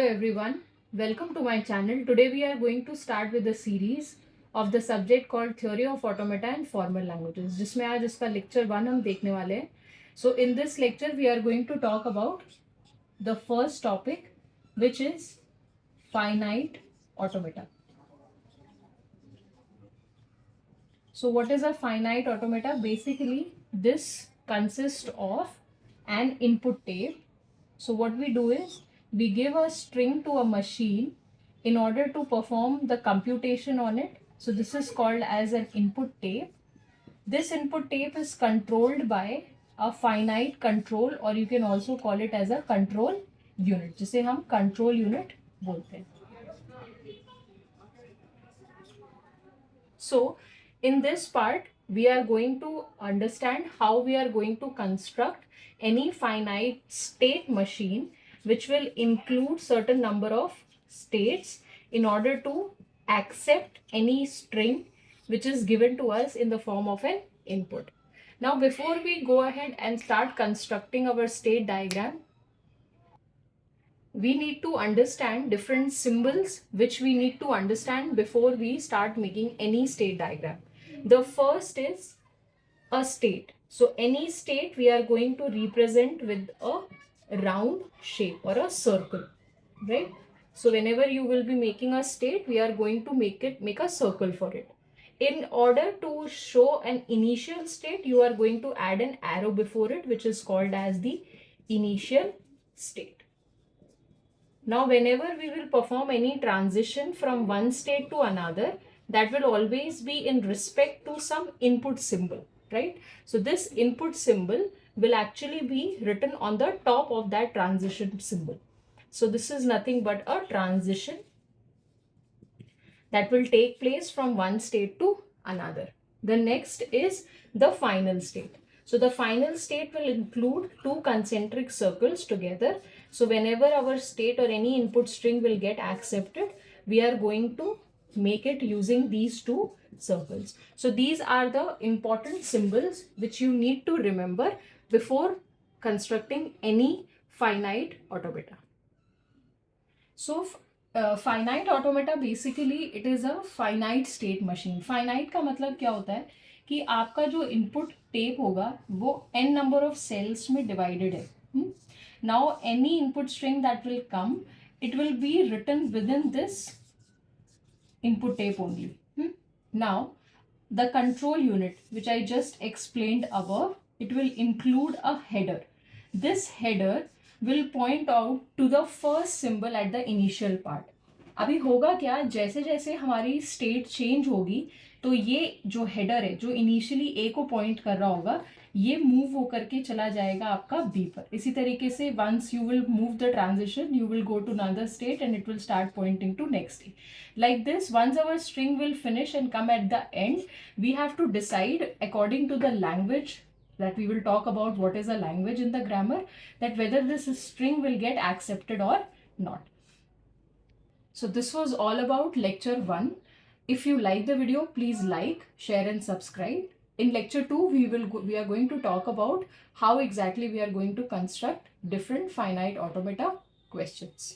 everyone, welcome to my channel. Today we are going to start with a series of the subject called Theory of Automata and Formal Languages, जिसमें आज इसका lecture 1 हम देखने वाले हैं. So in this lecture we are going to talk about the first topic, which is finite automata. So what is a finite automata? Basically this consists of an input tape. So what we do is we give a string to a machine in order to perform the computation on it. So this is called as an input tape. This input tape is controlled by a finite control, or you can also call it as a control unit, जिसे हम control unit बोलते हैं. So in this part we are going to understand how we are going to construct any finite state machine which will include certain number of states in order to accept any string which is given to us in the form of an input. Now before we go ahead and start constructing our state diagram, we need to understand different symbols which we need to understand before we start making any state diagram. The first is a state. So any state we are going to represent with a round shape or a circle, right? So whenever you will be making a state, we are going to make a circle for it. In order to show an initial state, you are going to add an arrow before it, which is called as the initial state. Now whenever we will perform any transition from one state to another, that will always be in respect to some input symbol, right? So this input symbol will actually be written on the top of that transition symbol. So this is nothing but a transition that will take place from one state to another. The next is the final state. So the final state will include two concentric circles together. So whenever our state or any input string will get accepted, we are going to make it using these two circles. So these are the important symbols which you need to remember before constructing any finite automata. So finite automata basically it is a finite state machine. Finite का मतलब क्या होता है कि आपका जो input tape होगा वो n number of cells में divided है. Now any input string that will come, it will be written within this input tape only. Now the control unit which I just explained above, it will include a header. This header will point out to the first symbol at the initial part. अभी होगा क्या, जैसे जैसे हमारी state change होगी तो ये जो हेडर है जो इनिशियली ए को पॉइंट कर रहा होगा ये मूव होकर के चला जाएगा आपका बी पर. इसी तरीके से once you will move the transition you will go to another state and it will start pointing to next A. Like this, once our string will finish and come at the end, we have to decide according to the language that we will talk about, what is a language in the grammar, that whether this string will get accepted or not. So this was all about lecture 1. If you like the video, please like, share and subscribe. In lecture 2, we are going to talk about how exactly we are going to construct different finite automata questions.